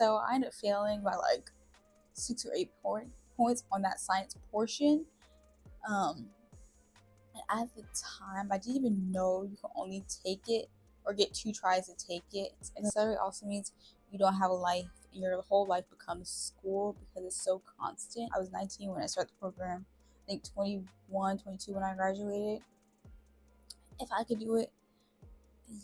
So I ended up failing by like 6 or 8 points on that science portion. Um, and at the time, I didn't even know you can only take it or get 2 tries to take it. Accelerate also means you don't have a life. Your whole life becomes school because it's so constant. I was 19 when I started the program. I think 21, 22 when I graduated. If I could do it,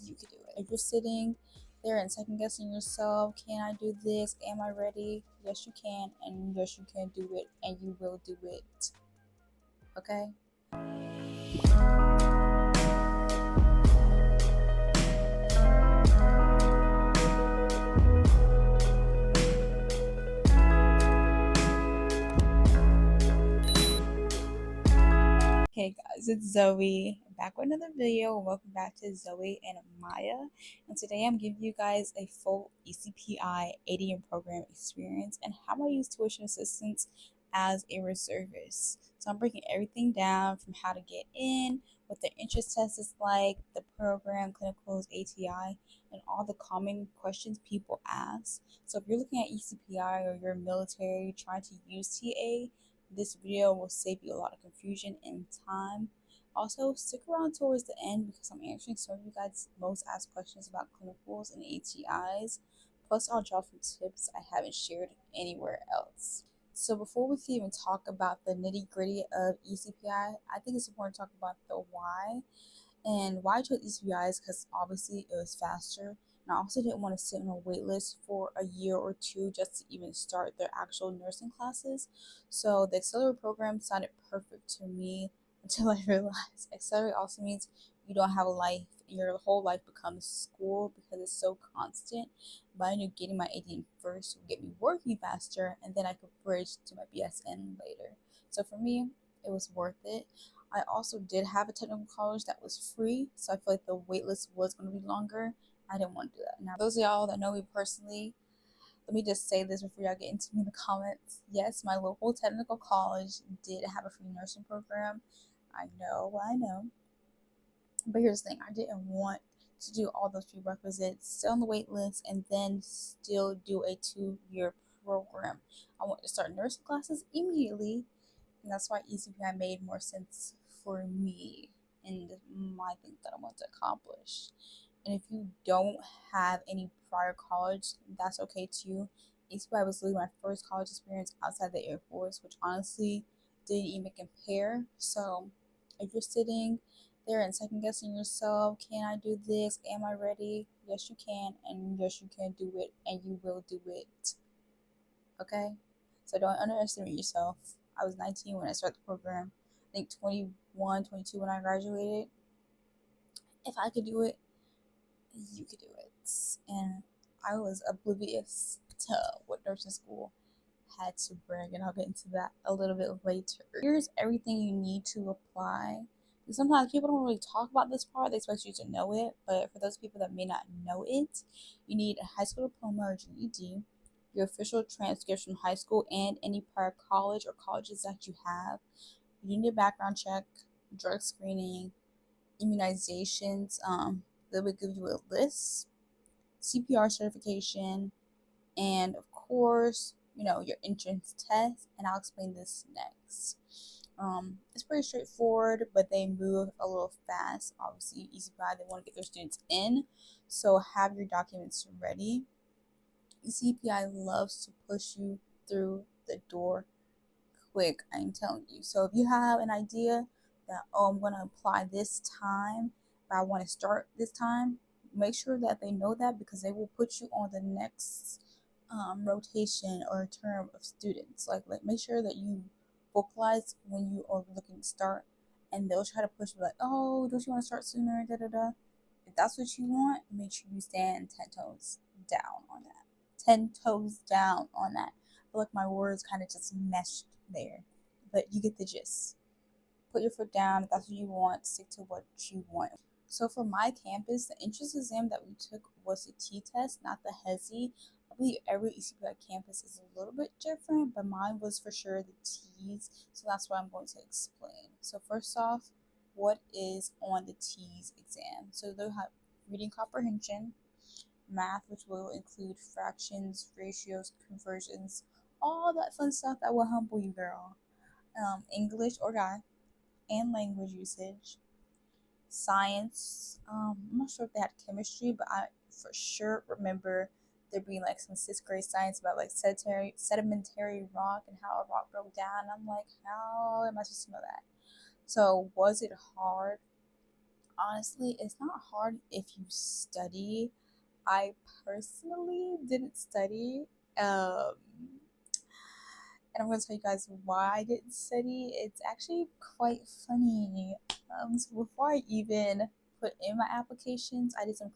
you could do it. If you're sitting there and second guessing yourself, can I do this? Am I ready? Yes, you can, and yes, you can do it, and you will do it. Okay? Hey guys, it's Zoe back with another video. Welcome back to Zoe and Amaya. And today I'm giving you guys a full ECPI ATI program experience and how I use tuition assistance as a reservist. So I'm breaking everything down from how to get in, what the entrance test is like, the program, clinicals, ATI, and all the common questions people ask. So if you're looking at ECPI or you're military trying to use TA, this video will save you a lot of confusion and time. Also, stick around towards the end because I'm answering some of you guys' most asked questions about clinicals and ATIs. Plus, I'll drop some tips I haven't shared anywhere else. So before we can even talk about the nitty gritty of ECPI, I think it's important to talk about the why. And why I chose ECPI is because obviously it was faster. And I also didn't want to sit on a wait list for a year or two just to even start their actual nursing classes. So the Accelerate program sounded perfect to me until I realized Accelerate also means you don't have a life. Your whole life becomes school because it's so constant. But I knew getting my AD first would get me working faster, and then I could bridge to my BSN later. So for me, it was worth it. I also did have a technical college that was free, so I feel like the waitlist was going to be longer. I didn't want to do that. Now, those of y'all that know me personally, let me just say this before y'all get into me in the comments. Yes, my local technical college did have a free nursing program. I know. But here's the thing, I didn't want to do all those prerequisites, stay on the wait list, and then still do a 2-year program. I want to start nursing classes immediately, and that's why ECPI made more sense for me and my things that I want to accomplish. And if you don't have any prior college, that's okay too. ECPI was literally my first college experience outside the Air Force, which honestly didn't even compare. So if you're sitting there and second guessing yourself, can I do this? Am I ready? Yes, you can, and yes, you can do it, and you will do it. Okay? So don't underestimate yourself. I was 19 when I started the program. I think 21, 22 when I graduated. If I could do it, you could do it. And I was oblivious to what nursing school had to bring, and I'll get into that a little bit later. Here's everything you need to apply. And sometimes people don't really talk about this part, they expect you to know it, but for those people that may not know it, you need a high school diploma or GED, your official transcripts from high school and any prior college or colleges that you have. You need a background check, drug screening, immunizations. They would give you a list, CPR certification, and of course, your entrance test. And I'll explain this next. It's pretty straightforward, but they move a little fast. Obviously, ECPI, they want to get their students in, so have your documents ready. CPI loves to push you through the door quick, I'm telling you. So if you have an idea that, I'm going to apply this time, but I want to start this time, make sure that they know that, because they will put you on the next rotation or term of students. Like make sure that you vocalize when you are looking to start, and they'll try to push you like, oh, don't you want to start sooner, If that's what you want, make sure you stand 10 toes down on that. 10 toes down on that. I feel like my words kind of just meshed there, but you get the gist. Put your foot down. If that's what you want, stick to what you want. So for my campus, the entrance exam that we took was the T-test, not the HESI. I believe every ECPI campus is a little bit different, but mine was for sure the T's, so that's what I'm going to explain. So first off, what is on the T's exam? So they'll have reading comprehension, math, which will include fractions, ratios, conversions, all that fun stuff that will humble you, girl. English or guy and language usage, science. I'm not sure if they had chemistry, but I for sure remember there being like some sixth grade science about like sedimentary rock and how a rock broke down. I'm like, how am I supposed to know that? So was it hard? Honestly, it's not hard if you study. I personally didn't study. Um, and I'm going to tell you guys why I didn't study. It's actually quite funny. So before I even put in my applications, I did some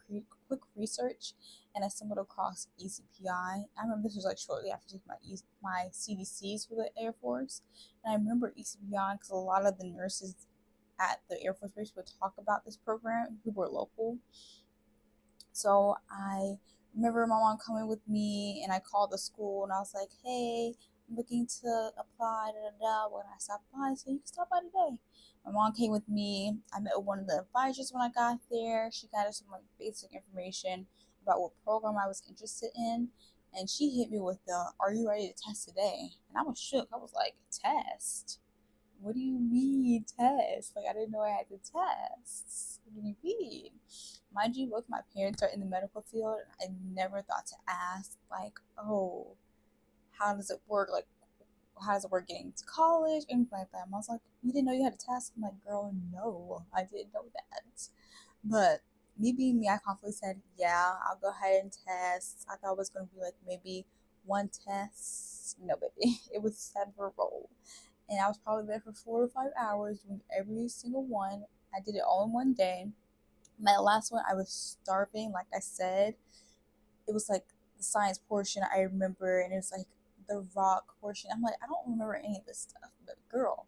quick research and I stumbled across ECPI. I remember this was like shortly after taking my CDCs for the Air Force. And I remember ECPI because a lot of the nurses at the Air Force Base would talk about this program who were local. So I remember my mom coming with me and I called the school and I was like, hey, I'm looking to apply, da da da. When I stop by, so you can stop by today. My mom came with me. I met with one of the advisors when I got there. She got us some like basic information about what program I was interested in. And she hit me with the, are you ready to test today? And I was shook. I was like, test? What do you mean test? Like I didn't know I had to test. What do you mean? Mind you, both my parents are in the medical field. I never thought to ask, like, oh, how does it work? Like, how does it work getting to college? Anything like that. I was like, you didn't know you had a test? I'm like, girl, no, I didn't know that. But me being me, I confidently said, yeah, I'll go ahead and test. I thought it was going to be like maybe one test. No, baby. It was several. And I was probably there for 4 to 5 hours doing every single one. I did it all in one day. My last one, I was starving. Like I said, it was like the science portion I remember, and it was like the rock portion. I'm like, I don't remember any of this stuff, but girl,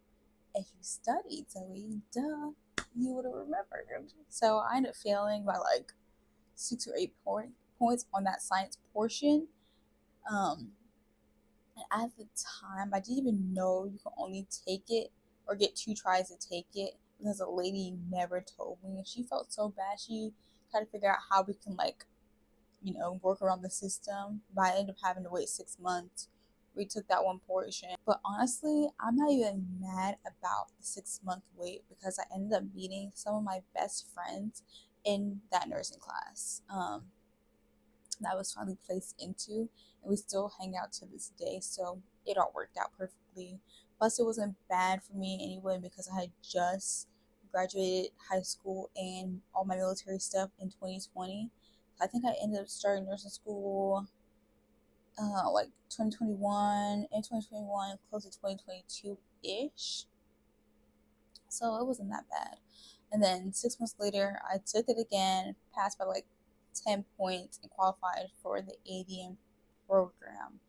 if you studied, Zoe, duh, you would have remembered. So I ended up failing by like 6 or 8 points on that science portion. Um, and at the time, I didn't even know you could only take it or get 2 tries to take it because a lady never told me. And she felt so bad. She tried to figure out how we can, like, work around the system. But I ended up having to wait 6 months. We took that one portion. But honestly, I'm not even mad about the 6 month wait because I ended up meeting some of my best friends in that nursing class. That was finally placed into, and we still hang out to this day. So it all worked out perfectly. Plus, it wasn't bad for me anyway because I had just graduated high school and all my military stuff in 2020. I think I ended up starting nursing school like 2021 and 2021, close to 2022 ish. So it wasn't that bad. And then 6 months later, I took it again, passed by like 10 points, and qualified for the ADM program.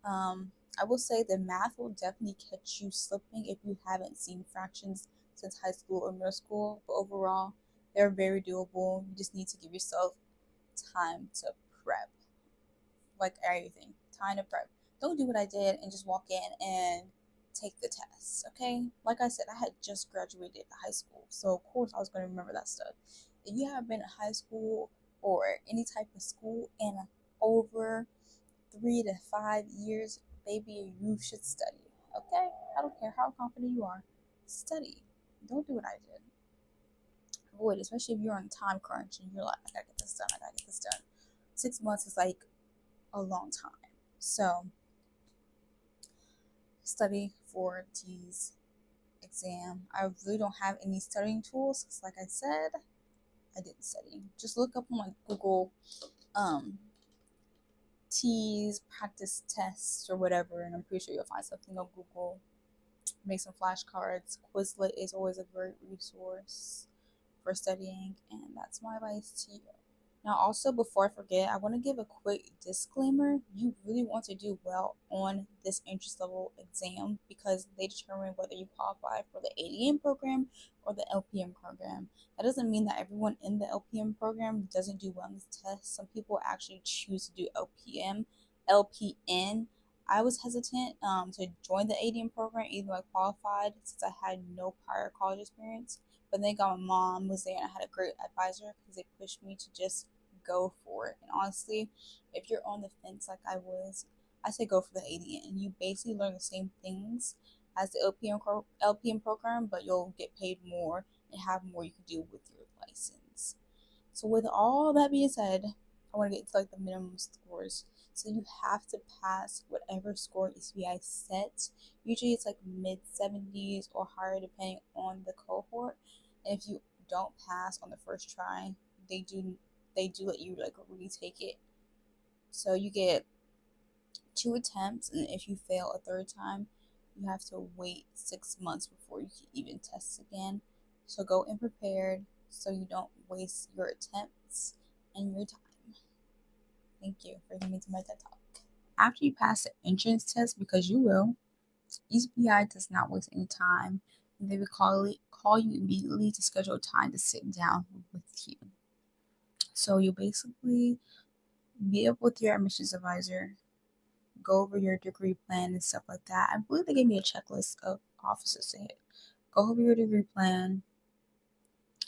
I will say the math will definitely catch you slipping if you haven't seen fractions since high school or middle school, but overall, they're very doable. You just need to give yourself time to prep, like everything, time to prep. Don't do what I did and just walk in and take the test, okay? Like I said, I had just graduated high school, so of course I was going to remember that stuff. If you have been in high school or any type of school in over 3 to 5 years, baby, you should study, okay? I don't care how confident you are, study. Don't do what I did. Avoid, especially if you're on a time crunch and you're like, I gotta get this done, I gotta get this done. 6 months is like a long time. So study for T's exam. I really don't have any studying tools because, like I said, I didn't study. Just look up on like Google T's practice tests or whatever, and I'm pretty sure you'll find something on Google. Make some flashcards. Quizlet is always a great resource for studying, and that's my advice to you. Now, also, before I forget, I want to give a quick disclaimer. You really want to do well on this interest level exam because they determine whether you qualify for the ADM program or the LPM program. That doesn't mean that everyone in the LPM program doesn't do well on this test. Some people actually choose to do LPN. I was hesitant to join the ADM program even though I qualified since I had no prior college experience. But thank God my mom was there and I had a great advisor because they pushed me to just go for it. And honestly, if you're on the fence like I was, I say go for the ADN. You basically learn the same things as the LPM program, but you'll get paid more and have more you can do with your license. So with all that being said, I want to get to like the minimum scores. So you have to pass whatever score ECPI sets. Usually it's like mid 70s or higher depending on the cohort. And if you don't pass on the first try, they do they do let you like retake it. So you get 2 attempts, and if you fail a third time, you have to wait 6 months before you can even test again. So go in prepared so you don't waste your attempts and your time. Thank you for coming to my TED Talk. After you pass the entrance test, because you will, ECPI does not waste any time. They will call you immediately to schedule a time to sit down with you. So you'll basically meet up with your admissions advisor, go over your degree plan and stuff like that. I believe they gave me a checklist of offices to hit. Go over your degree plan,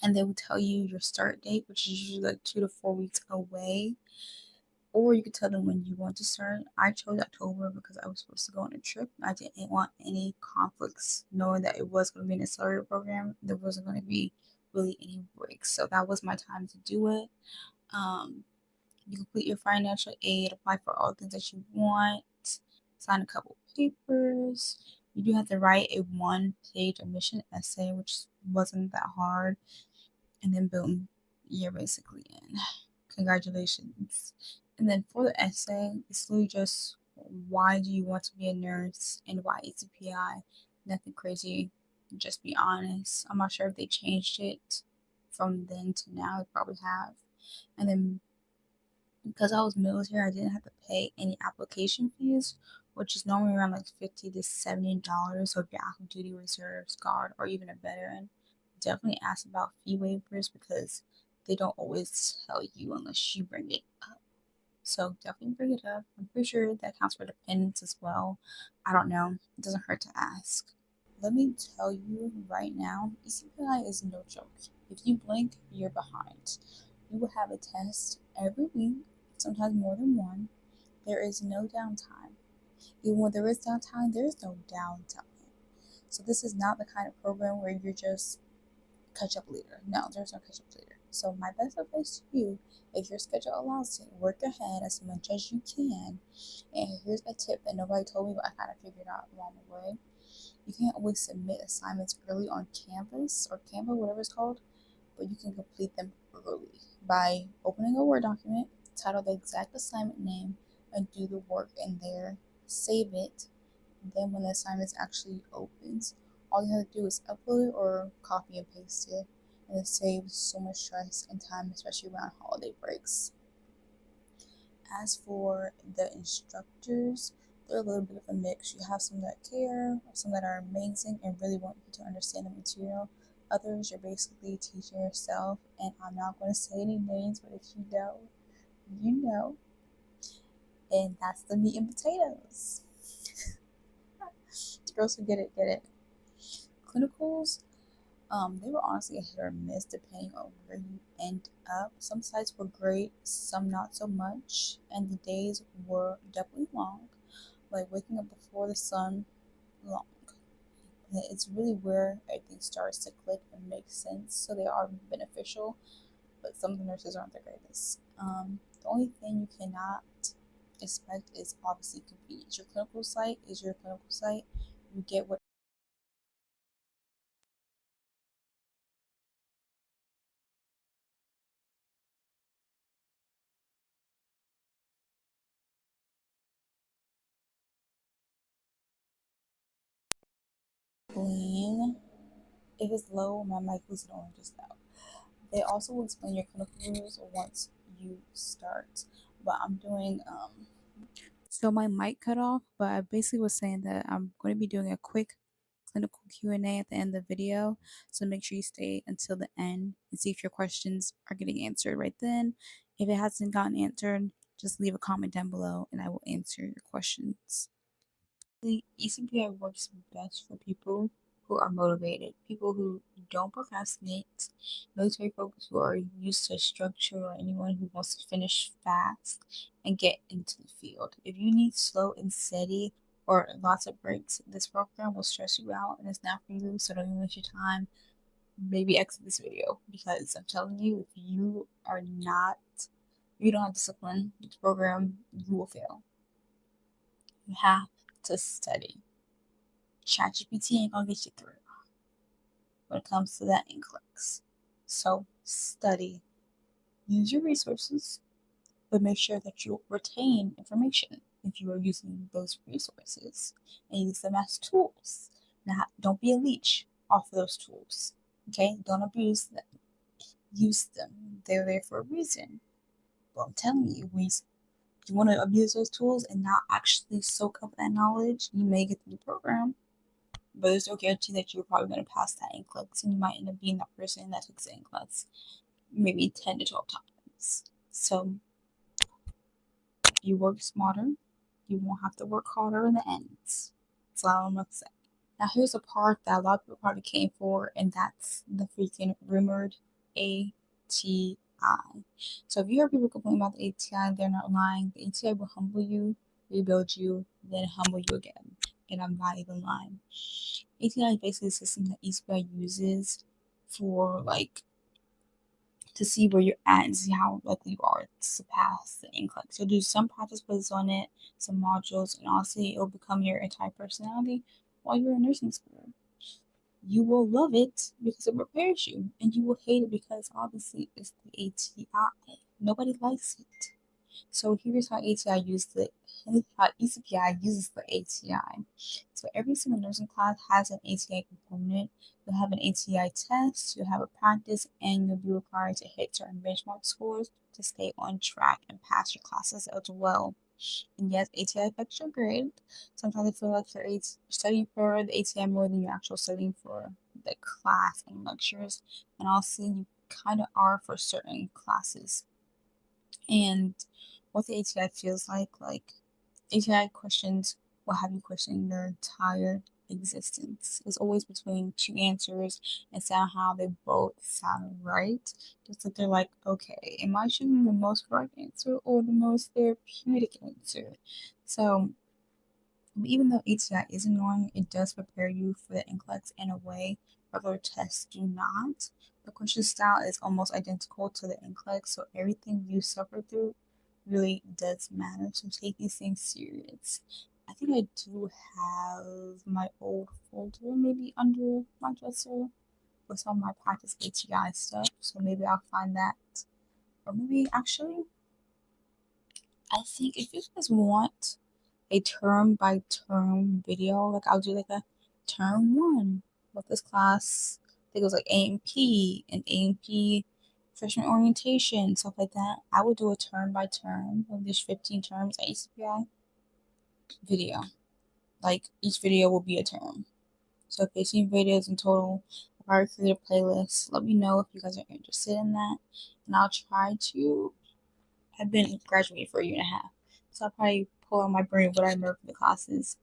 and they will tell you your start date, which is usually like 2 to 4 weeks away. Or you could tell them when you want to start. I chose October because I was supposed to go on a trip. I didn't want any conflicts, knowing that it was going to be an accelerated program. There wasn't going to be really any breaks. So that was my time to do it. You complete your financial aid, apply for all the things that you want, sign a couple papers. You do have to write a 1 page admission essay, which wasn't that hard. And then boom, you're basically in. Congratulations. And then for the essay, it's literally just why do you want to be a nurse and why ECPI? Nothing crazy. Just be honest. I'm not sure if they changed it from then to now. They probably have. And then because I was military, I didn't have to pay any application fees, which is normally around like $50 to $70. So if you're active duty, reserves, guard, or even a veteran, definitely ask about fee waivers because they don't always tell you unless you bring it up. So definitely bring it up. I'm pretty sure that counts for dependents as well. I don't know. It doesn't hurt to ask. Let me tell you right now, ECPI is no joke. If you blink, you're behind. You will have a test every week, sometimes more than one. There is no downtime. Even when there is downtime, there is no downtime. So this is not the kind of program where you're just catch up later. No, there's no catch up later. So my best advice to you, if your schedule allows it, work ahead as much as you can. And here's a tip that nobody told me, but I kind of figured out along the way. You can't always submit assignments early on Canvas or Canva, whatever it's called, but you can complete them early by opening a Word document, title the exact assignment name, and do the work in there, save it. Then when the assignment actually opens, all you have to do is upload it or copy and paste it, and it saves so much stress and time, especially around holiday breaks. As for the instructors, they're a little bit of a mix. You have some that care, some that are amazing and really want you to understand the material. Others, you're basically teaching yourself, and I'm not going to say any names, but if you know, you know. And that's the meat and potatoes. The girls who get it, get it. Clinicals, they were honestly a hit or miss depending on where you end up. Some sites were great, some not so much, and the days were definitely long, like waking up before the sun, long. It's really where everything starts to click and make sense, so they are beneficial, but some of the nurses aren't the greatest. The only thing you cannot expect is obviously convenience. Your clinical site is your clinical site. You get what clean. If it's low, my mic was on just now. They also will explain your clinical rules once you start. But I'm doing so my mic cut off, but I basically was saying that I'm going to be doing a quick clinical Q&A at the end of the video. So make sure you stay until the end and see if your questions are getting answered right then. If it hasn't gotten answered, just leave a comment down below and I will answer your questions. The ECPI works best for people who are motivated, people who don't procrastinate, military folks who are used to structure, or anyone who wants to finish fast and get into the field. If you need slow and steady or lots of breaks, this program will stress you out and it's not for you, so don't even waste your time. Maybe exit this video because I'm telling you, if you are not, if you don't have discipline with the program, you will fail. You have to study. ChatGPT ain't gonna get you through when it comes to that NCLEX. So study, use your resources, but make sure that you retain information if you are using those resources and use them as tools. Now, don't be a leech off of those tools. Okay, don't abuse them. Use them. They're there for a reason. But I'm telling you, you want to abuse those tools and not actually soak up that knowledge, you may get through the program, but there's no guarantee that you're probably going to pass that NCLEX, and you might end up being that person that takes the NCLEX maybe 10 to 12 times. So you work smarter, you won't have to work harder in the end. That's all I'm going to say. Now, here's a part that a lot of people probably came for, and that's the freaking rumored ATI. So if you hear people complain about the ATI, they're not lying. The ATI will humble you, rebuild you, then humble you again. And I'm not even lying. ATI is basically a system that ECPI uses for to see where you're at and see how likely you are to pass the NCLEX. You'll do some practice quizzes on it, some modules, and honestly, it'll become your entire personality while you're in nursing school. You will love it because it prepares you, and you will hate it because obviously it's the ATI. Nobody likes it. So here's how ATI uses it. How ECPI uses the ATI. So every single nursing class has an ATI component. You'll have an ATI test, you'll have a practice, and you'll be required to hit certain benchmark scores to stay on track and pass your classes as well. And yes, ATI affects your grade. Sometimes I feel like you're studying for the ATI more than you're actually studying for the class and lectures. And also, you kind of are for certain classes. And what the ATI feels like ATI questions will have you question your entire existence. It's always between two answers, and somehow they both sound right. Just like they're like, okay, am I choosing the most correct answer or the most therapeutic answer? So even though ATI is annoying, it does prepare you for the NCLEX in a way regular tests do not. The question style is almost identical to the NCLEX, so everything you suffer through really does matter. So take these things serious. I think I do have my old folder maybe under my dresser with some of my practice ATI stuff. So maybe I'll find that. Or maybe actually, I think if you guys want a term by term video, like I'll do like a term one with this class. I think it was like A&P and A&P freshman orientation, stuff like that. I would do a term by term of these 15 terms at ECPI video. Like each video will be a term. So 15 videos in total. I'll probably create a playlist. Let me know if you guys are interested in that. And I'll try to. I've been graduating for a year and a half. So I'll probably pull out my brain what I remember from the classes.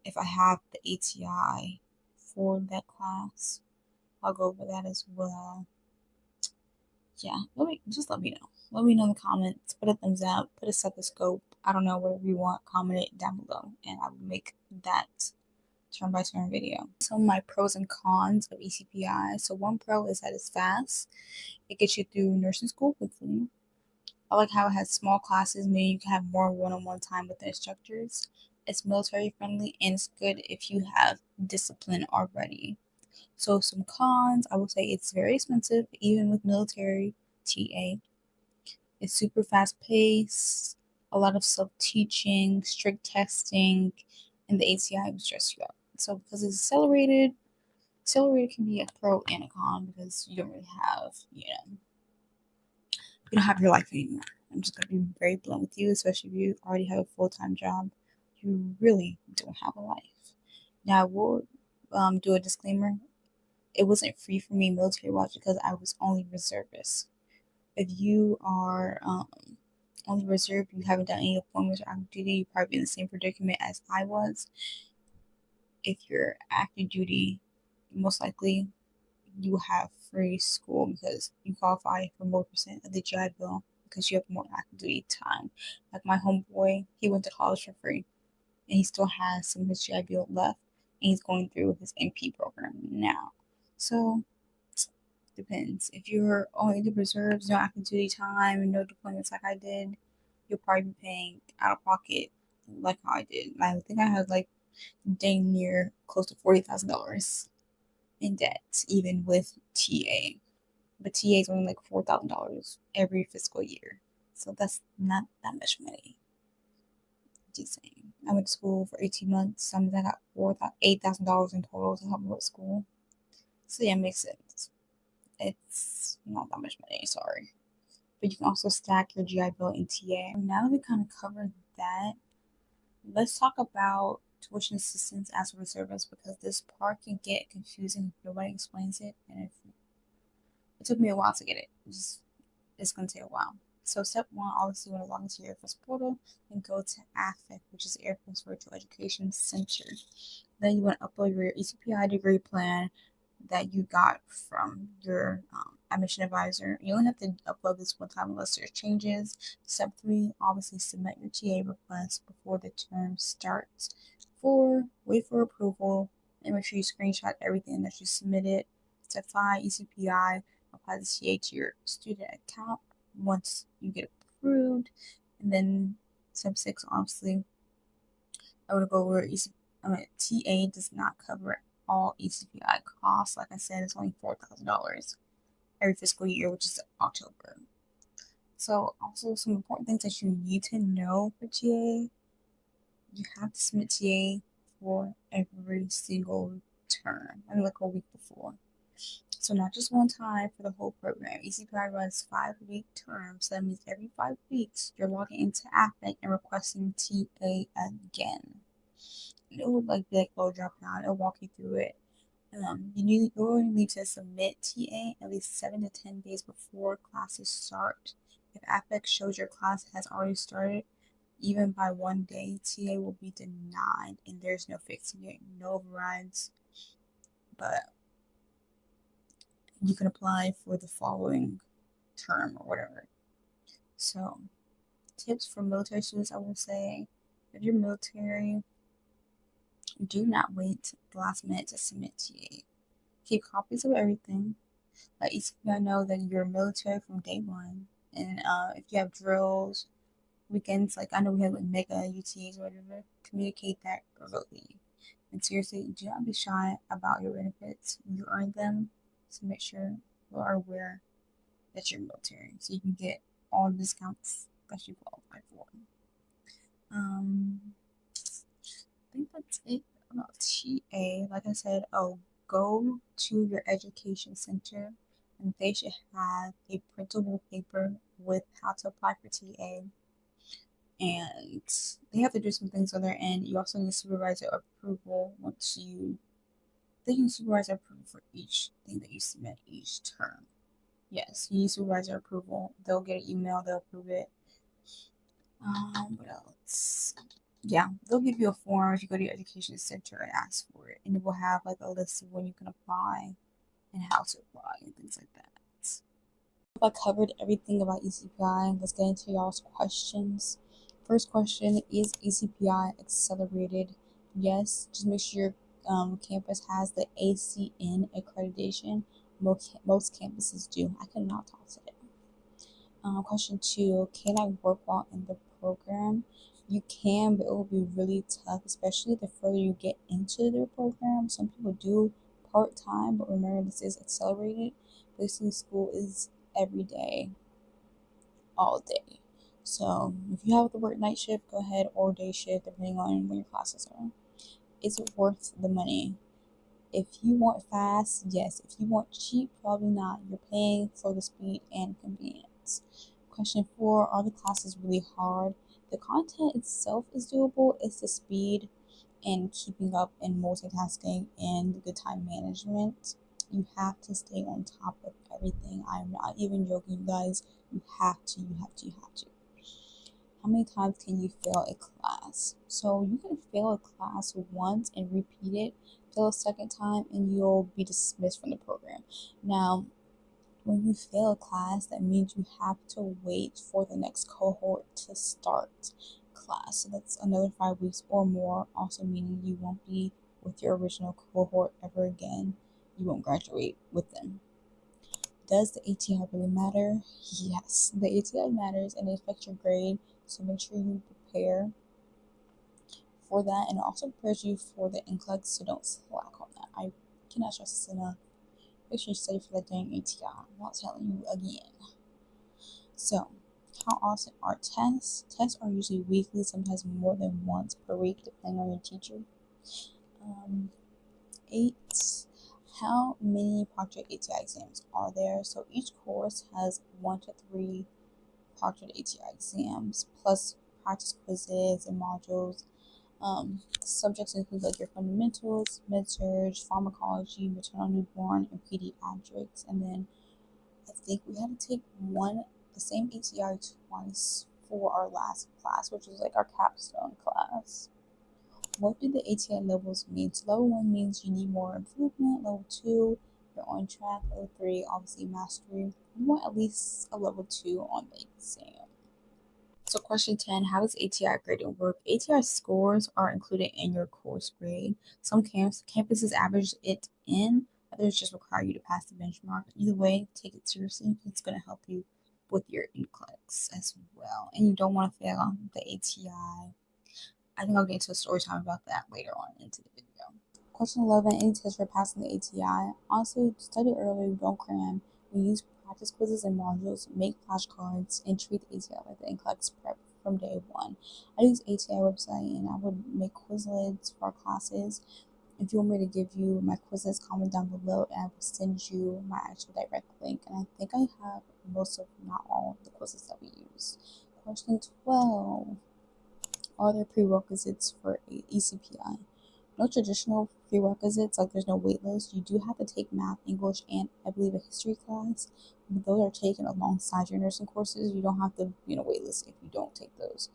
If I have the ATI for that class, I'll go over that as well. Yeah, let me know. Let me know in the comments. Put a thumbs up, put a stethoscope. I don't know, whatever you want, comment it down below, and I will make that turn by turn video. Some of my pros and cons of ECPI. So one pro is that it's fast. It gets you through nursing school quickly. I like how it has small classes, meaning you can have more one-on-one time with the instructors. It's military friendly and it's good if you have discipline already. So some cons, I would say it's very expensive, even with military TA. It's super fast paced, a lot of self-teaching, strict testing, and the ATI will stress you out. So because it's accelerated can be a pro and a con because you don't really have, you don't have your life anymore. I'm just gonna be very blunt with you, especially if you already have a full-time job. You really don't have a life. Now, I will do a disclaimer. It wasn't free for me military watch because I was only reservist. If you are only reserved, you haven't done any deployments or active duty, you'd probably be in the same predicament as I was. if you're active duty, most likely you have free school because you qualify for more percent of the GI Bill because you have more active duty time. Like my homeboy, he went to college for free and he still has some of his GI Bill left and he's going through his MP program now. So depends. If you're only the reserves, no active duty time, and no deployments like I did, you'll probably be paying out of pocket like how I did. I think I had like dang near close to $40,000 in debt, even with TA. But TA is only like $4,000 every fiscal year. So that's not that much money. Just saying. I went to school for 18 months. Some I got $8,000 in total to help me with school. So yeah, it makes sense. It's not that much money, sorry. But you can also stack your GI Bill in TA. Now that we kind of covered that, let's talk about tuition assistance as a reservist because this part can get confusing if nobody explains it, and if it took me a while to get it. It's gonna take a while. So step one, obviously, you want to log into your Air Force portal and go to AFEC, which is Air Force Virtual Education Center. Then you want to upload your ECPI degree plan that you got from your admission advisor. You only have to upload this one time unless there's changes. Step three, obviously submit your TA request before the term starts. 4, wait for approval and make sure you screenshot everything that you submitted. Step 5, ECPI, apply the TA to your student account once you get approved. And then step 6, obviously, I would go over TA does not cover all ECPI costs. Like I said, it's only $4,000 every fiscal year, which is October. So also some important things that you need to know for TA. You have to submit TA for every single term. I mean, like a week before. So not just one time for the whole program. ECPI runs 5-week terms. So that means every 5 weeks you're logging into AFEC and requesting TA again. And it will like be like low drop down. It'll walk you through it. You only need to submit TA at least 7 to 10 days before classes start. If AFEC shows your class has already started, even by 1 day, TA will be denied, and there's no fixing it, no overrides. But you can apply for the following term or whatever. So, tips for military students, I will say, if you're military, do not wait the last minute to submit TA. Keep copies of everything. Let each of you know that you're military from day one. And if you have drills, weekends, like I know we have like mega UTs or whatever, communicate that early. And seriously, do not be shy about your benefits. You earn them, so make sure you are aware that you're military so you can get all the discounts that you qualify for. I think that's it about TA. Like I said, go to your education center and they should have a printable paper with how to apply for TA. And they have to do some things on their end. You also need supervisor approval they need supervisor approval for each thing that you submit each term. Yes, you need supervisor approval. They'll get an email, they'll approve it. What else? Yeah, they'll give you a form if you go to your education center and ask for it, and it will have like a list of when you can apply and how to apply and things like that. I covered everything about ECPI. Let's get into y'all's questions. First question, is ECPI accelerated? Yes, just make sure your campus has the ACN accreditation. Most campuses do. I could not talk today. Question 2, can I work while in the program? You can, but it will be really tough, especially the further you get into their program. Some people do part-time, but remember this is accelerated. Basically, school is every day, all day. So if you have to work night shift, go ahead, or day shift, depending on when your classes are. Is it worth the money? If you want fast, yes. If you want cheap, probably not. You're paying for the speed and convenience. Question 4, are the classes really hard? The content itself is doable. It's the speed and keeping up and multitasking and the time management. You have to stay on top of everything. I'm not even joking, you guys. You have to. how many times can you fail a class? So you can fail a class once and repeat it, fail a second time, and you'll be dismissed from the program. Now, when you fail a class, that means you have to wait for the next cohort to start class. So that's another 5 weeks or more, also meaning you won't be with your original cohort ever again. You won't graduate with them. Does the ATI really matter? Yes, the ATI matters and it affects your grade, so make sure you prepare for that, and it also prepares you for the NCLEX, so don't slack on that. I cannot stress this enough. Make sure you study for that dang ATI. I'm not telling you again. So, how often are tests? Tests are usually weekly, sometimes more than once per week, depending on your teacher. 8. How many project ATI exams are there? So each course has 1 to 3 project ATI exams, plus practice quizzes and modules. Subjects include like your fundamentals, med-surg, pharmacology, maternal newborn, and pediatrics. And then I think we had to take the same ATI twice for our last class, which was like our capstone class. What do the ATI levels mean? So level 1 means you need more improvement. Level 2, you're on track. Level 3, obviously mastery. You want at least a level 2 on the exam. So question 10, how does ATI grading work? ATI scores are included in your course grade. Some campuses average it in, others just require you to pass the benchmark. Either way, take it seriously. It's going to help you with your NCLEX as well. And you don't want to fail the ATI. I think I'll get into a story time about that later on into the video. Question 11, any tips for passing the ATI? Honestly, study early, don't cram. We use practice quizzes and modules, make flashcards, and treat the ATI like the NCLEX prep from day one. I use ATI website and I would make Quizlets for our classes. If you want me to give you my Quizlets, comment down below and I will send you my actual direct link. And I think I have most of, not all, the Quizlets that we use. Question 12, are there prerequisites for ECPI? No traditional prerequisites, like there's no wait list. You do have to take math, English, and I believe a history class. But those are taken alongside your nursing courses. You don't have to be in a wait list if you don't take those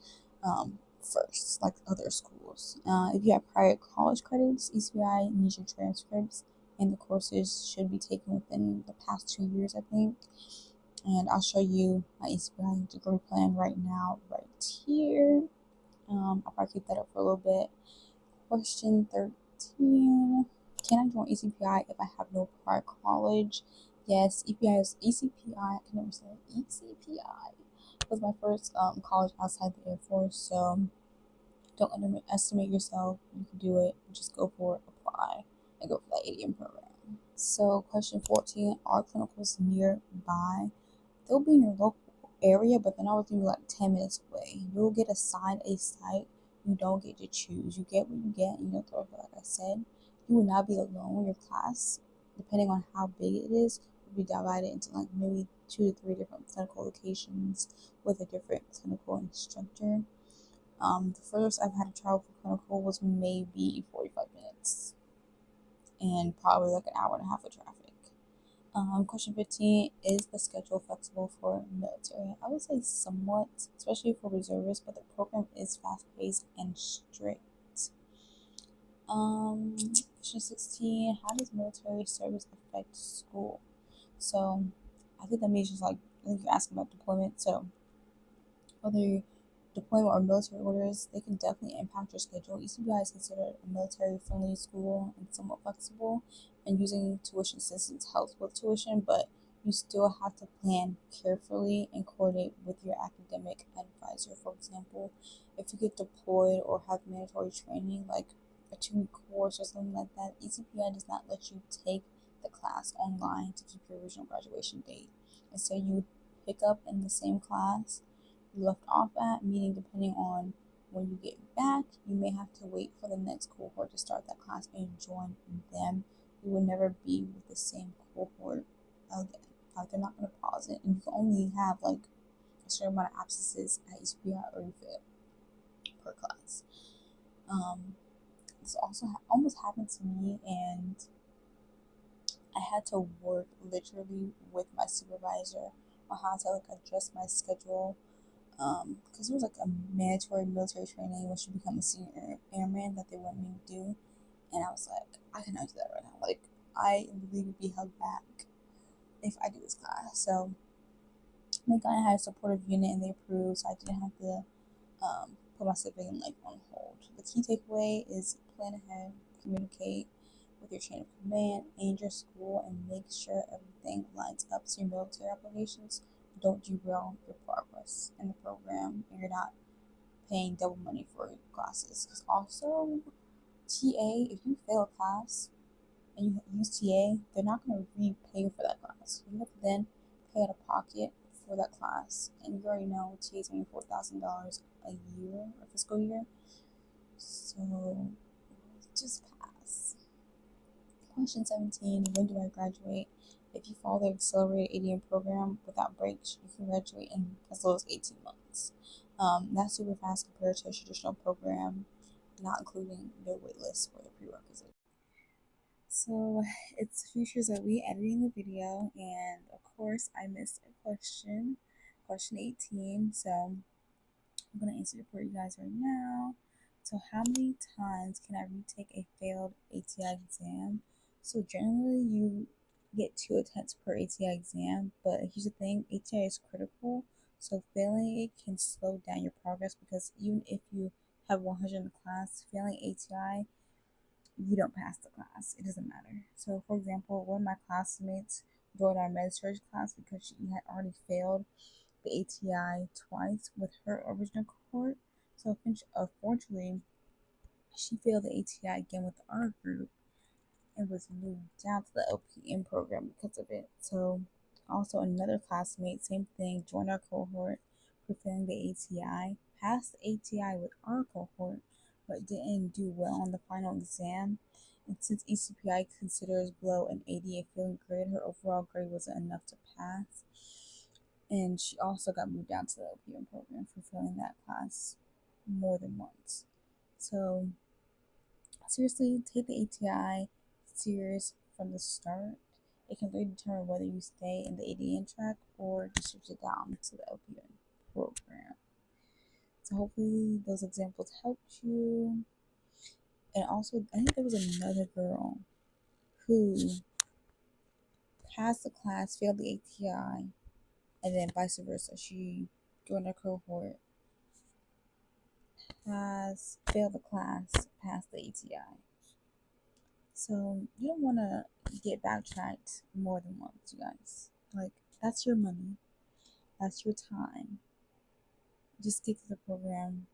first, like other schools. If you have prior college credits, ECPI needs your transcripts, and the courses should be taken within the past 2 years, I think. And I'll show you my ECPI degree plan right now, right here. I'll probably keep that up for a little bit. Question 13. Can I join ECPI if I have no prior college? Yes, ECPI I can never say it. ECPI was my first college outside the Air Force, so don't underestimate yourself. You can do it. Just go for it, apply, and go for that ADM program. So question 14, are clinicals nearby? They'll be in your local area, but they're not within like 10 minutes away. You'll get assigned a site. You don't get to choose. You get what you get, and you don't throw it. Like I said, you will not be alone. Your class, depending on how big it is, will be divided into like maybe 2 to 3 different clinical locations with a different clinical instructor. The furthest I've had to travel for clinical was maybe 45 minutes, and probably like an hour and a half of traffic. Question 15, is the schedule flexible for military? I would say somewhat, especially for reservists, but the program is fast-paced and strict. Question 16, how does military service affect school? So, I think that means just like, I think you're asking about deployment, so whether you're deployment or military orders, they can definitely impact your schedule. ECPI is considered a military-friendly school and somewhat flexible, and using tuition assistance helps with tuition, but you still have to plan carefully and coordinate with your academic advisor. For example, if you get deployed or have mandatory training, like a 2-week course or something like that, ECPI does not let you take the class online to keep your original graduation date. Instead, you pick up in the same class you left off at, meaning depending on when you get back, you may have to wait for the next cohort to start that class and join them. You will never be with the same cohort again. Like they're not going to pause it, and you can only have like a certain amount of absences at ECPI or you fail per class. This also almost happened to me, and I had to work literally with my supervisor on how to like adjust my schedule because there was like a mandatory military training once you become a senior airman that they wanted me to do, and I was like, I cannot do that right now. Like, I really would be held back if I do this class. So thank God I had a supportive unit and they approved, so I didn't have to put my sibling like on hold. The key takeaway is plan ahead, communicate with your chain of command and your school, and make sure everything lines up to your military obligations. Don't derail your progress in the program, and you're not paying double money for classes. Because also, TA, if you fail a class and you use TA, they're not going to repay you for that class. You have to then pay out of pocket for that class, and you already know TA is only $4,000 a year, a fiscal year. So just pass. Question 17, when do I graduate? If you follow the accelerated ADM program without breaks, you can graduate in as low as 18 months. That's super fast compared to a traditional program, not including the waitlist for the prerequisite. So it's Futures that we editing the video, and of course I missed a question 18. So I'm gonna answer it for you guys right now. So how many times can I retake a failed ATI exam? So generally you get 2 attempts per ATI exam, but here's the thing, ATI is critical, so failing it can slow down your progress, because even if you have 100 in the class, failing ATI, you don't pass the class. It doesn't matter. So for example, one of my classmates joined our med surg class because she had already failed the ATI twice with her original cohort. So unfortunately, she failed the ATI again with our group and was moved down to the LPN program because of it. So also another classmate, same thing, joined our cohort for failing the ATI, passed the ATI with our cohort, but didn't do well on the final exam. And since ECPI considers below an 80 a failing grade, her overall grade wasn't enough to pass. And she also got moved down to the LPN program for failing that class more than once. So seriously, take the ATI serious from the start. It can really determine whether you stay in the ADN track or just switch it down to the LPN program. So hopefully those examples helped you. And also, I think there was another girl who passed the class, failed the ATI, and then vice versa. She joined our cohort, has failed the class, passed the ATI. So you don't want to get backtracked more than once, you guys. Like, that's your money, that's your time. Just stick to the program.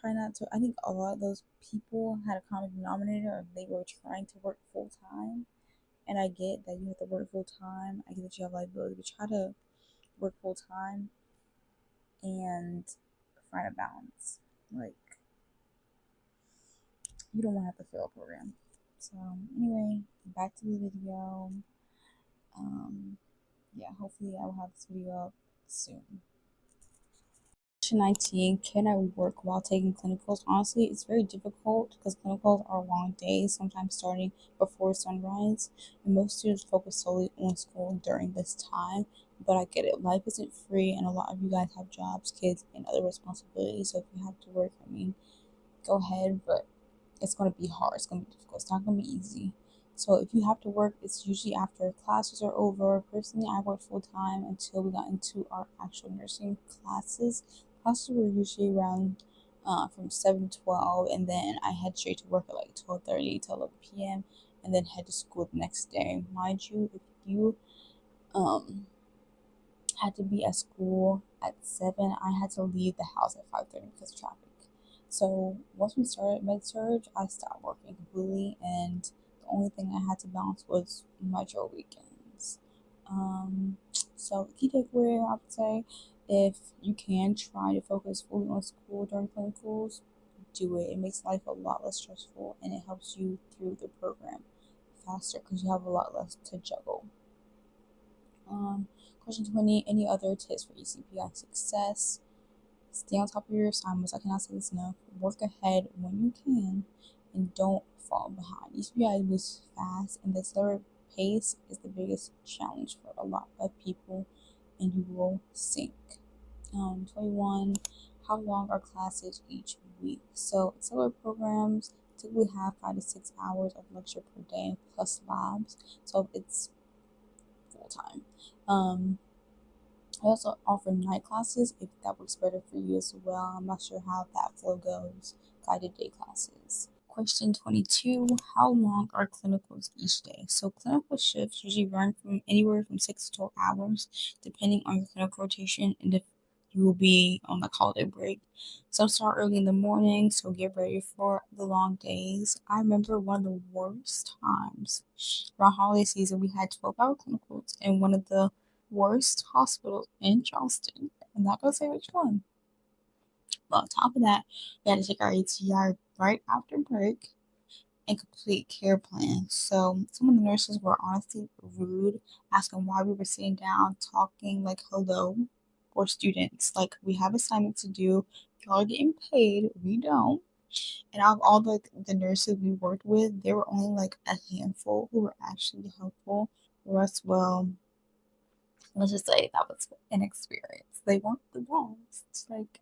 Try not to. I think a lot of those people had a common denominator of they were trying to work full time. And I get that you have to work full time. I get that you have liability, but try to work full time and find a balance. Like, you don't want to have to fail a program. So anyway, back to the video. Yeah, hopefully I will have this video up soon. Question 19, can I work while taking clinicals? Honestly, it's very difficult because clinicals are long days, sometimes starting before sunrise, and most students focus solely on school during this time. But I get it, life isn't free, and a lot of you guys have jobs, kids, and other responsibilities. So if you have to work, I mean, go ahead, but it's going to be hard. It's going to be difficult. It's not going to be easy. So if you have to work, it's usually after classes are over. Personally, I worked full time until we got into our actual nursing classes. Classes were usually around from 7 to 12, and then I head straight to work at like 12:30 to 11 p.m. and then head to school the next day. Mind you, if you had to be at school at 7, I had to leave the house at 5:30 because of traffic. So once we started med surg, I stopped working completely, and the only thing I had to balance was my Joe weekends. So key takeaway, I would say, if you can try to focus fully on school during clinicals, do it. It makes life a lot less stressful, and it helps you through the program faster because you have a lot less to juggle. Question 20, any other tips for ECPI success? Stay on top of your assignments. I cannot say this enough. Work ahead when you can and don't fall behind. ECPI moves fast, and the slower pace is the biggest challenge for a lot of people, and you will sink. 21. How long are classes each week? So summer programs typically have 5 to 6 hours of lecture per day plus labs. So it's full time. I also offer night classes if that works better for you as well. I'm not sure how that flow goes. Guided day classes. Question 22. How long are clinicals each day? So clinical shifts usually run from anywhere from 6 to 12 hours, depending on your clinical rotation and if you will be on like holiday break. Some start early in the morning, so get ready for the long days. I remember one of the worst times around holiday season. We had 12-hour clinicals in one of the worst hospitals in Charleston. I'm not gonna say which one. But on top of that, we had to take our ATI right after break and complete care plans. So some of the nurses were honestly rude, asking why we were sitting down talking like hello, or students. Like we have assignments to do. Y'all are getting paid. We don't. And out of all the nurses we worked with, there were only like a handful who were actually helpful. The rest, well, let's just say that was an experience. They weren't the best. Like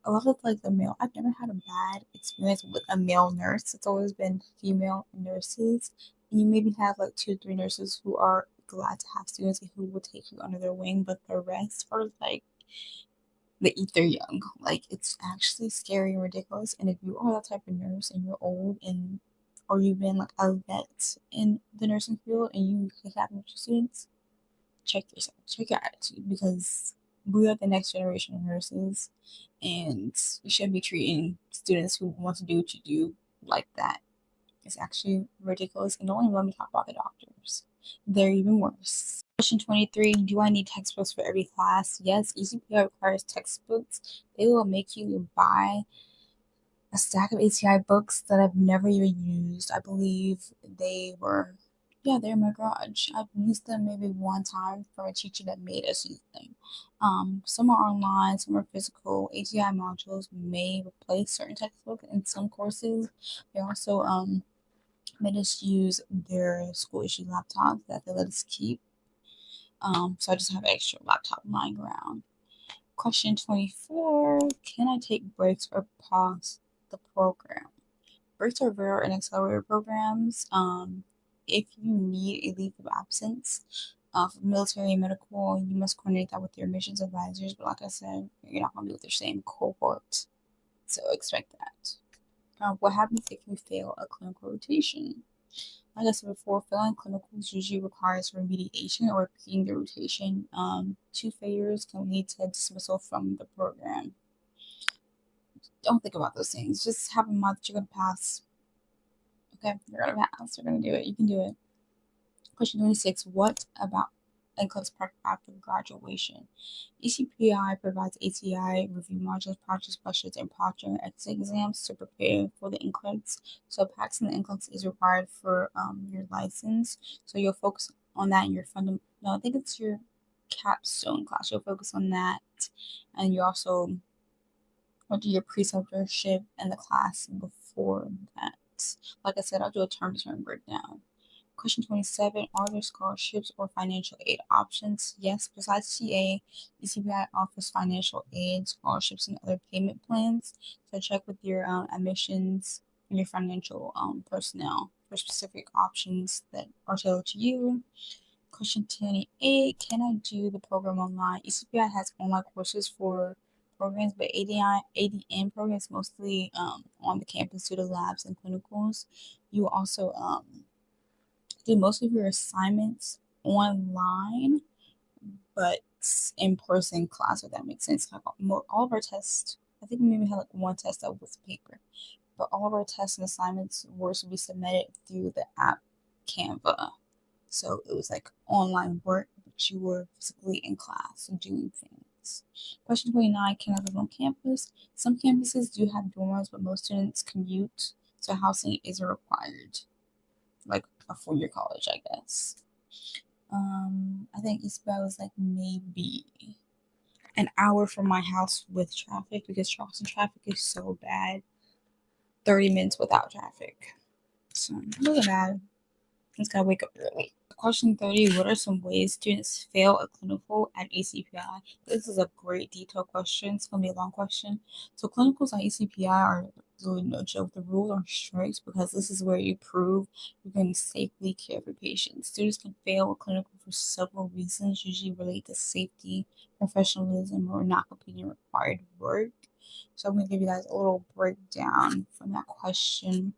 a lot of like the male, I've never had a bad experience with a male nurse. It's always been female nurses. And you maybe have like 2 or 3 nurses who are glad to have students and who will take you under their wing, but the rest are like they eat their young. Like it's actually scary and ridiculous. And if you are that type of nurse and you're old and or you've been like a vet in the nursing field and you have your students, check yourself, check your attitude because we are the next generation of nurses and you shouldn't be treating students who want to do what you do like that. It's actually ridiculous. And don't even let me talk about the doctors. They're even worse. Question 23. Do I need textbooks for every class? Yes, ECPI requires textbooks. They will make you buy a stack of ATI books that I've never even used. I believe they were, yeah, they're in my garage. I've used them maybe one time from a teacher that made us use them. Some are online, some are physical. ATI modules may replace certain textbooks in some courses. They also made us use their school issue laptops that they let us keep. So I just have an extra laptop lying around. Question 24. Can I take breaks or pause the program? Breaks are rare in accelerator programs. If you need a leave of absence for military and medical, you must coordinate that with your admissions advisors. But like I said, you're not going to be with your same cohort. So expect that. What happens if you fail a clinical rotation? Like I said before, failing clinicals usually requires remediation or repeating the rotation. 2 failures can lead to dismissal from the program. Don't think about those things. Just have in mind that you're going to pass. Okay, you're going to pass. You're going to do it. You can do it. Question 26. What about NCLEX prep after graduation? ECPI provides ATI review modules, practice questions, and proctor and exit exams to prepare for the NCLEX. So passing the NCLEX is required for your license. So you'll focus on that in your fundamental. No, I think it's your capstone class. You'll focus on that, and you also will do your preceptorship and the class before that. Like I said, I'll do a term breakdown. Question 27. Are there scholarships or financial aid options? Yes, besides TA, ECPI offers financial aid, scholarships, and other payment plans. So check with your admissions and your financial personnel for specific options that are tailored to you. Question 28. Can I do the program online? ECPI has online courses for programs, but ADN programs mostly on the campus due to labs and clinicals. You also do most of your assignments online, but in person class, if that makes sense. Like all of our tests, I think we maybe had like one test that was paper, but all of our tests and assignments were to be submitted through the app Canva. So it was like online work, but you were physically in class doing things. Question 29. Can I live on campus? Some campuses do have dorms, but most students commute, so housing isn't required. Like a 4-year college, I guess. I think ECPI was like maybe an hour from my house with traffic because Charleston traffic is so bad. 30 minutes without traffic. So it wasn't bad. Just gotta wake up early. Question 30, what are some ways students fail a clinical at ECPI? This is a great detailed question. It's going to be a long question. So clinicals at ECPI are really no joke. The rules are strict because this is where you prove you can safely care for patients. Students can fail a clinical for several reasons, usually related to safety, professionalism, or not completing required work. So I'm going to give you guys a little breakdown from that question.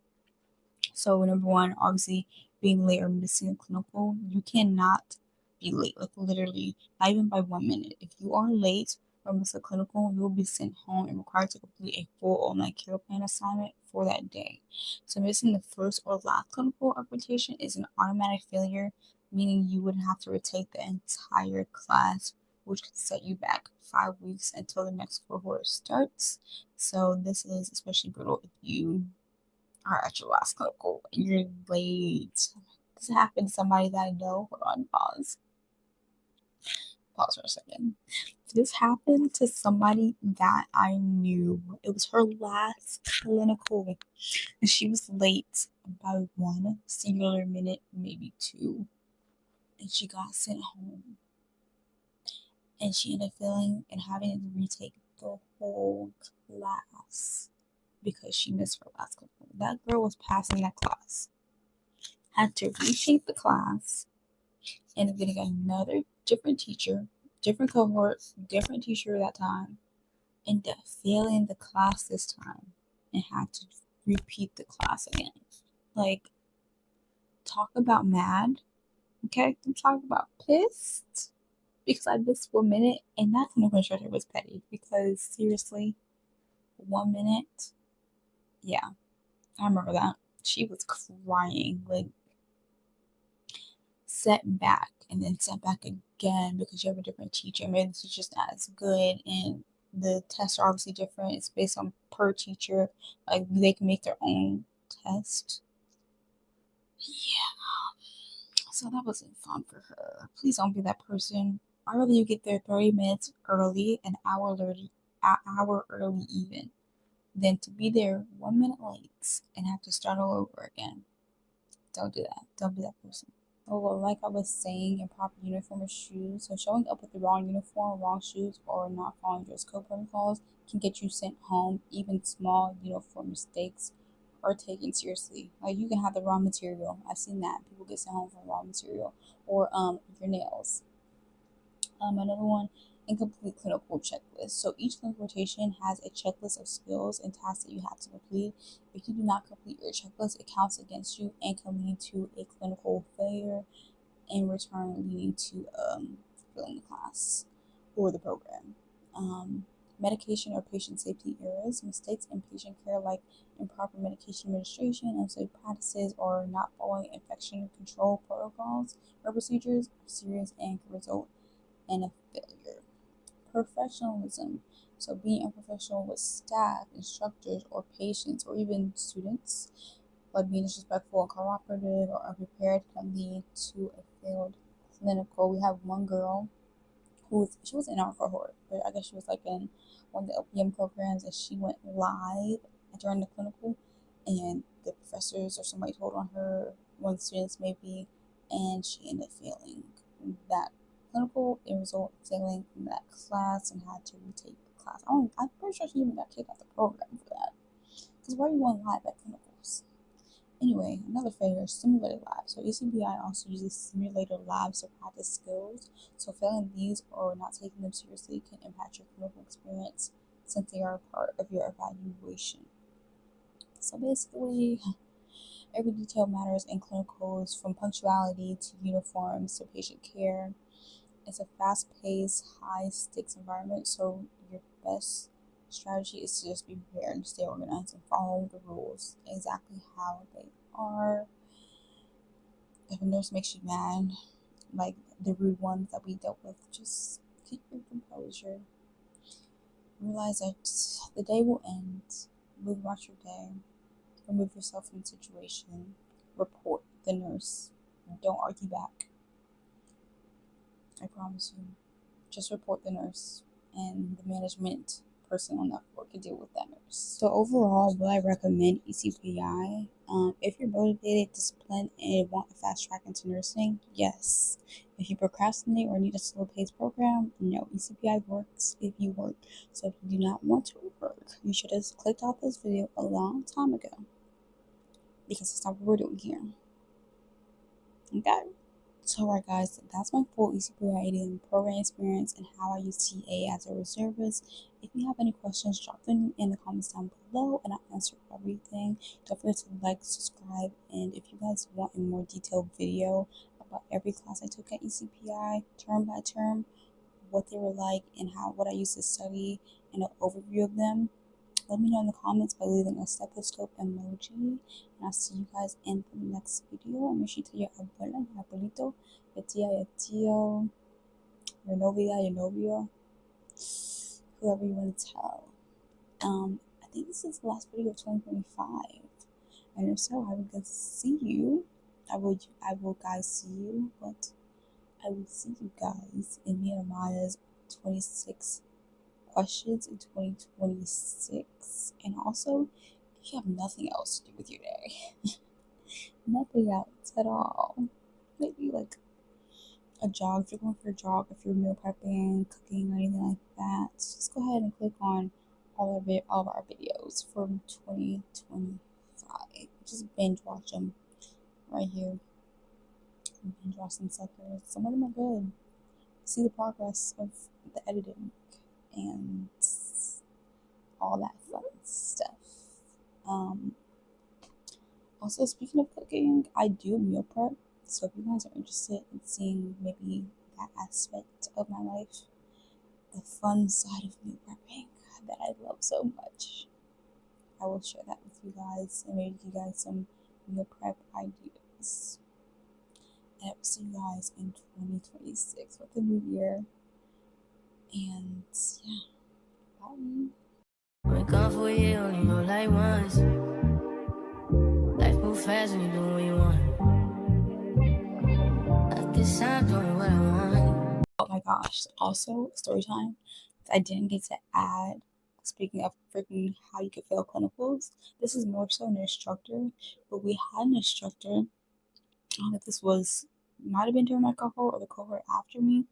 So number one, obviously being late or missing a clinical, you cannot be late, like literally, not even by 1 minute. If you are late or miss a clinical, you will be sent home and required to complete a full online care plan assignment for that day. So missing the first or last clinical of rotation is an automatic failure, meaning you would have to retake the entire class, which could set you back 5 weeks until the next cohort starts. So this is especially brutal if you are at your last clinical and you're late. This happened to somebody that I know. Hold on, pause. Pause for a second. This happened to somebody that I knew. It was her last clinical, and she was late by one singular minute, maybe two, and she got sent home. And she ended up failing and having to retake the whole class because she missed her last clinical. That girl was passing that class, had to reshape the class, and getting another different teacher, different cohort, different teacher that time, and failing the class this time and had to repeat the class again. Like, talk about mad, okay? I'm talking about pissed because I missed 1 minute, and that clinical instructor was petty because seriously, 1 minute, yeah, I remember that. She was crying, like, set back and then set back again because you have a different teacher. Maybe the teacher's not as good and the tests are obviously different. It's based on per teacher. Like they can make their own test. Yeah. So that wasn't fun for her. Please don't be that person. I'd rather you get there 30 minutes early, an hour early even, than to be there 1 minute late and have to start all over again. Don't do that. Don't be that person. Oh, well, like I was saying, improper uniform or shoes. So showing up with the wrong uniform, wrong shoes, or not following dress code protocols can get you sent home. Even small uniform mistakes are taken seriously. Like you can have the wrong material. I've seen that. People get sent home from wrong material. Or your nails. Another one, incomplete clinical checklist. So each clinical rotation has a checklist of skills and tasks that you have to complete. If you do not complete your checklist, it counts against you and can lead to a clinical failure, in return leading to failing the class or the program. Medication or patient safety errors, mistakes in patient care like improper medication administration, unsafe practices, or not following infection control protocols or procedures are serious and can result in a failure. Professionalism, so being unprofessional with staff, instructors, or patients, or even students, like being disrespectful and cooperative or unprepared, can lead to a failed clinical. We have one girl she was in our cohort, but I guess she was like in one of the LPM programs, and she went live during the clinical, and the professors or somebody told on her, one of the students maybe, and she ended up failing that clinical and result failing in that class and had to retake the class. I'm pretty sure she even got kicked out the program for that. Because why are you going live at clinicals? Anyway, another failure, simulator labs. So ECPI also uses simulator labs to practice skills. So failing these or not taking them seriously can impact your clinical experience since they are a part of your evaluation. So basically, every detail matters in clinicals, from punctuality to uniforms to patient care. It's a fast-paced, high-stakes environment, so your best strategy is to just be prepared and stay organized and follow the rules exactly how they are. If a nurse makes you mad, like the rude ones that we dealt with, just keep your composure. Realize that the day will end. Move about your day. Remove yourself from the situation. Report the nurse. Don't argue back. I promise you. Just report the nurse and the management person on that floor could deal with that nurse. So overall, would I recommend ECPI? If you're motivated, disciplined, and want a fast track into nursing, yes. If you procrastinate or need a slow-paced program, no. ECPI works if you work. So if you do not want to work, you should have clicked off this video a long time ago, because that's not what we're doing here. Okay. So alright guys, that's my full ECPI ATI program experience and how I use TA as a reservist. If you have any questions, drop them in the comments down below and I'll answer everything. Don't forget to like, subscribe, and if you guys want a more detailed video about every class I took at ECPI, term by term, what they were like and what I used to study, and an overview of them, let me know in the comments by leaving a stethoscope emoji. And I'll see you guys in the next video. And make sure to tell your abuela, your abuelito, your tia, your tío, your novia, your novio, whoever you want to tell. I think this is the last video of 2025. And if so, I will get to see you. I will guys see you, but I will see you guys in me and Amaya's 26 questions in 2026. And also, if you have nothing else to do with your day, nothing else at all, maybe like a jog, if you're going for a jog, if you're meal prepping, cooking, or anything like that, just go ahead and click on all of our videos from 2025. Just binge watch them right here. Binge watch some suckers. Some of them are good. See the progress of the editing and all that fun stuff. Also, speaking of cooking, I do meal prep. So if you guys are interested in seeing maybe that aspect of my life, the fun side of meal prepping that I love so much, I will share that with you guys and maybe give you guys some meal prep ideas. And I will see you guys in 2026 with the new year. And yeah, bye. When gone for a year, only go like once. Life move fast when you do what you want. At this time, doing what I want. Oh my gosh. Also, story time. I didn't get to add, speaking of freaking how you could fail clinicals, this is more so an instructor, but we had an instructor. I don't know if this might have been during my cohort or the cohort after me,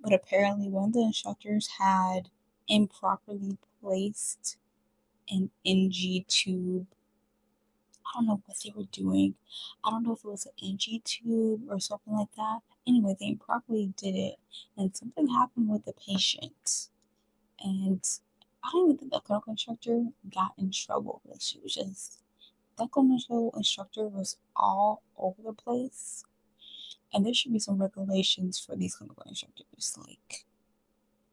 but apparently one of the instructors had improperly placed an NG tube. I don't know what they were doing. I don't know if it was an NG tube or something like that. Anyway, they improperly did it, and something happened with the patient. And I don't even think the clinical instructor got in trouble. Like, she was just, the clinical instructor was all over the place. And there should be some regulations for these clinical instructors. Like,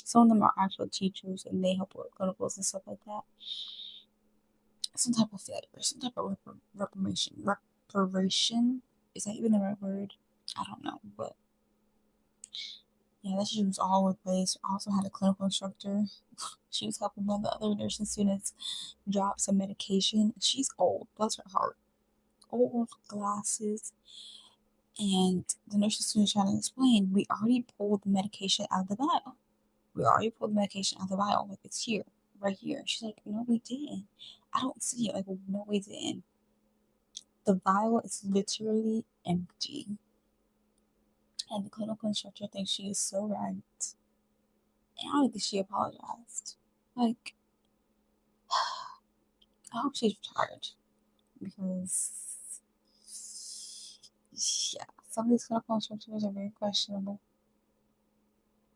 some of them are actual teachers and they help with clinicals and stuff like that. Some type of failure, some type of reparation. Is that even the right word? I don't know, but yeah, that shit was all over the place. I also had a clinical instructor. She was helping one of the other nursing students drop some medication. She's old, bless her heart. Old glasses. And the nursing student trying to explain, we already pulled the medication out of the vial. We already pulled the medication out of the vial. Like, it's here, right here. She's like, no, we didn't. I don't see it. Like, no, we didn't. The vial is literally empty. And the clinical instructor thinks she is so right. And I don't think she apologized. Like, I hope she's retired. Because, yeah, some of these clinical instructors are very questionable.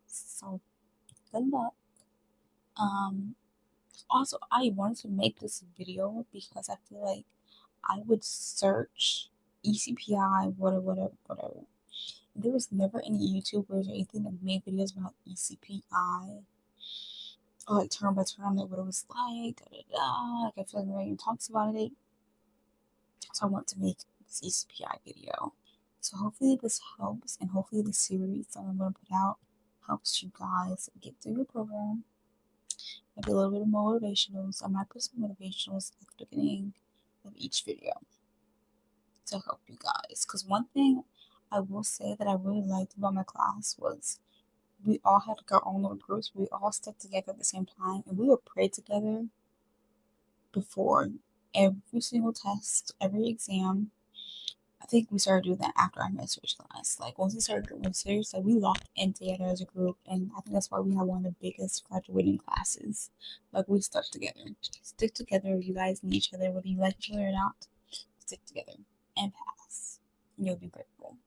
So, good luck. Also, I wanted to make this video because I feel like I would search ECPI, whatever. There was never any YouTubers or anything that made videos about ECPI, or like term by term, like what it was like, Like, I feel like nobody even talks about it. So I want to make this ECPI video. So hopefully this helps, and hopefully the series that I'm going to put out helps you guys get through your program. Maybe a little bit of motivationals. I might put some motivationals at the beginning of each video to help you guys. Because one thing I will say that I really liked about my class was we all had like our own little groups. We all stuck together at the same time, and we would pray together before every single test, every exam. I think we started doing that after our message class. Like once we started getting serious, like we locked in together as a group, and I think that's why we have one of the biggest graduating classes. Like we stuck together. Stick together. You guys need each other, whether you like each other or not. Stick together and pass, and you'll be grateful.